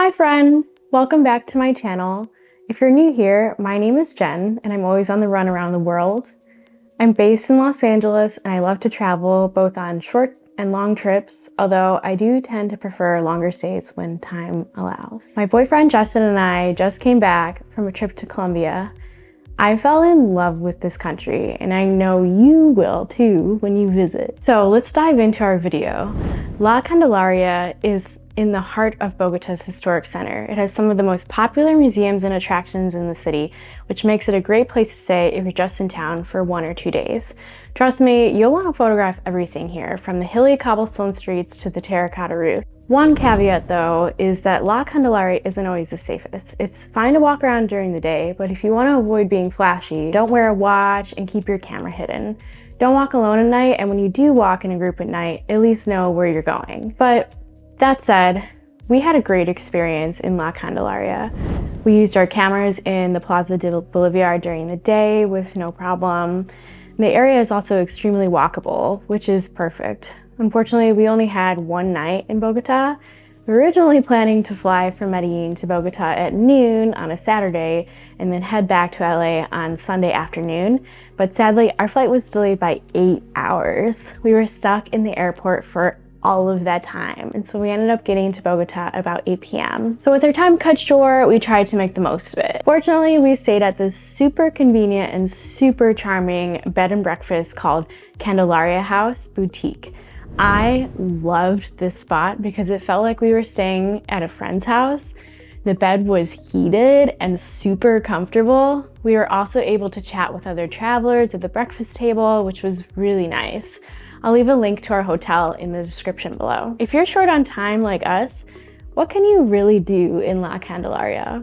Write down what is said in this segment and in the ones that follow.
Hi friend, welcome back to my channel. If you're new here, my name is Jen and I'm always on the run around the world. I'm based in Los Angeles and I love to travel both on short and long trips, although I do tend to prefer longer stays when time allows. My boyfriend Justin and I just came back from a trip to Colombia. I fell in love with this country and I know you will too when you visit. So let's dive into our video. La Candelaria is in the heart of Bogota's historic center. It has some of the most popular museums and attractions in the city, which makes it a great place to stay if you're just in town for 1 or 2 days. Trust me, you'll want to photograph everything here, from the hilly cobblestone streets to the terracotta roof. One caveat though is that La Candelaria isn't always the safest. It's fine to walk around during the day, but if you want to avoid being flashy, don't wear a watch and keep your camera hidden. Don't walk alone at night, and when you do walk in a group at night, at least know where you're going. But that said, we had a great experience in La Candelaria. We used our cameras in the Plaza de Bolivar during the day with no problem. The area is also extremely walkable, which is perfect. Unfortunately, we only had one night in Bogota. We were originally planning to fly from Medellin to Bogota at noon on a Saturday and then head back to LA on Sunday afternoon. But sadly, our flight was delayed by 8 hours. We were stuck in the airport for all of that time, and so we ended up getting to Bogota about 8 p.m. So with our time cut short, we tried to make the most of it. Fortunately, we stayed at this super convenient and super charming bed and breakfast called Candelaria House Boutique. I loved this spot because it felt like we were staying at a friend's house. The bed was heated and super comfortable. We were also able to chat with other travelers at the breakfast table, which was really nice. I'll leave a link to our hotel in the description below. If you're short on time like us, what can you really do in La Candelaria?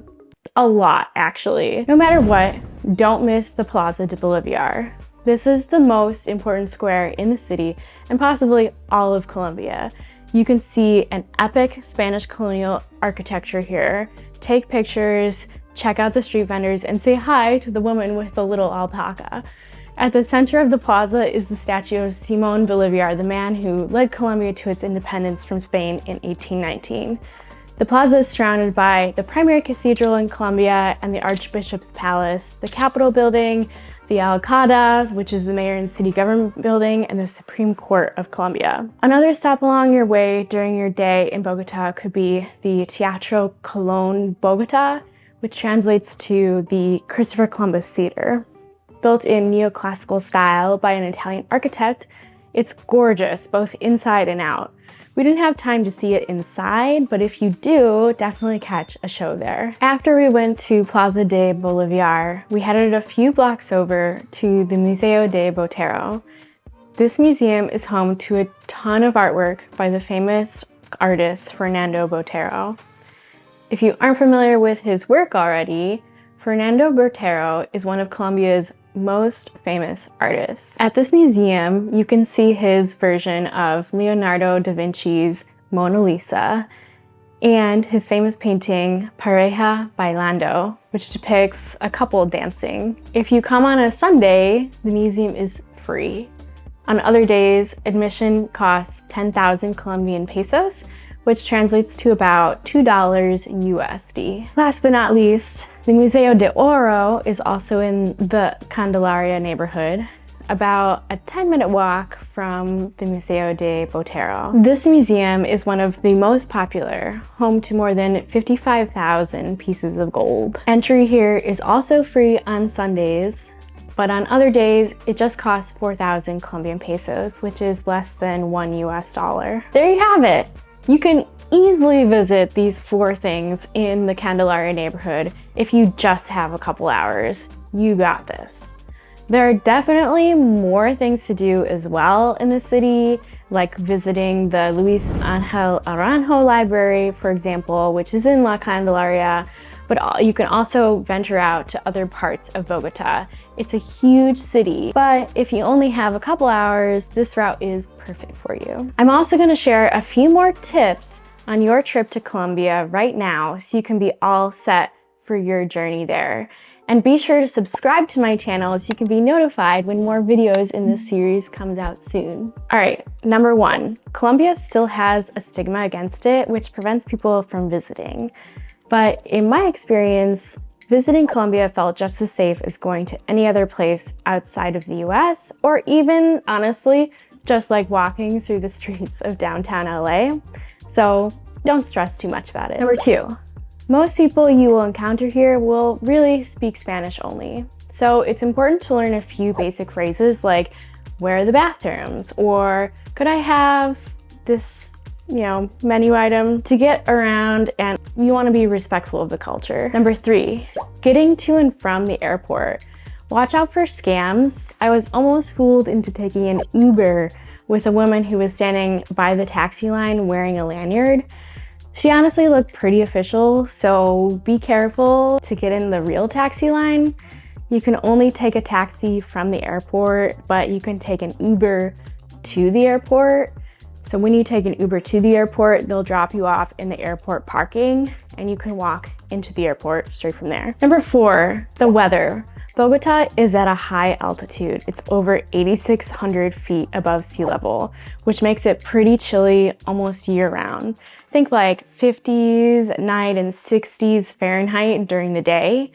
A lot, actually. No matter what, don't miss the Plaza de Bolivar. This is the most important square in the city and possibly all of Colombia. You can see an epic Spanish colonial architecture here, take pictures, check out the street vendors, and say hi to the woman with the little alpaca. At the center of the plaza is the statue of Simón Bolívar, the man who led Colombia to its independence from Spain in 1819. The plaza is surrounded by the primary cathedral in Colombia and the Archbishop's Palace, the Capitol building, the Alcada, which is the mayor and city government building, and the Supreme Court of Colombia. Another stop along your way during your day in Bogota could be the Teatro Colón Bogotá, which translates to the Christopher Columbus Theater. Built in neoclassical style by an Italian architect, it's gorgeous both inside and out. We didn't have time to see it inside, but if you do, definitely catch a show there. After we went to Plaza de Bolivar, we headed a few blocks over to the Museo de Botero. This museum is home to a ton of artwork by the famous artist Fernando Botero. If you aren't familiar with his work already, Fernando Botero is one of Colombia's most famous artists. At this museum, you can see his version of Leonardo da Vinci's Mona Lisa and his famous painting Pareja Bailando, which depicts a couple dancing. If you come on a Sunday, the museum is free. On other days, admission costs 10,000 Colombian pesos, which translates to about $2 USD. Last but not least, the Museo de Oro is also in the Candelaria neighborhood, about a 10-minute walk from the Museo de Botero. This museum is one of the most popular, home to more than 55,000 pieces of gold. Entry here is also free on Sundays, but on other days, it just costs 4,000 Colombian pesos, which is less than $1 US. There you have it. You can easily visit these 4 things in the Candelaria neighborhood if you just have a couple hours. You got this. There are definitely more things to do as well in the city, like visiting the Luis Ángel Aranjo Library, for example, which is in La Candelaria, but you can also venture out to other parts of Bogota. It's a huge city, but if you only have a couple hours, this route is perfect for you. I'm also going to share a few more tips on your trip to Colombia right now so you can be all set for your journey there. And be sure to subscribe to my channel so you can be notified when more videos in this series comes out soon. All right, number 1, Colombia still has a stigma against it, which prevents people from visiting. But in my experience, visiting Colombia felt just as safe as going to any other place outside of the US, or even, honestly, just like walking through the streets of downtown LA. So don't stress too much about it. Number 2, most people you will encounter here will really speak Spanish only. So it's important to learn a few basic phrases like, where are the bathrooms? Or could I have this, menu item to get around, and you want to be respectful of the culture. Number 3, getting to and from the airport. Watch out for scams. I was almost fooled into taking an Uber with a woman who was standing by the taxi line wearing a lanyard. She honestly looked pretty official, so be careful to get in the real taxi line. You can only take a taxi from the airport, but you can take an Uber to the airport. So when you take an Uber to the airport, they'll drop you off in the airport parking and you can walk into the airport straight from there. Number 4, the weather. Bogota is at a high altitude. It's over 8,600 feet above sea level, which makes it pretty chilly almost year round. Think like 50s at night and 60s Fahrenheit during the day.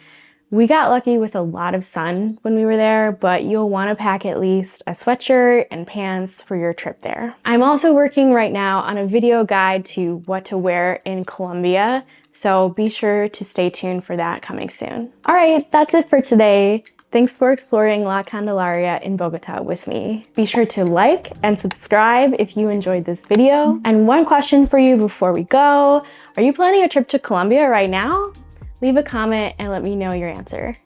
We got lucky with a lot of sun when we were there, but you'll want to pack at least a sweatshirt and pants for your trip there. I'm also working right now on a video guide to what to wear in Colombia, so be sure to stay tuned for that coming soon. All right, that's it for today. Thanks for exploring La Candelaria in Bogota with me. Be sure to like and subscribe if you enjoyed this video. And one question for you before we go, are you planning a trip to Colombia right now? Leave a comment and let me know your answer.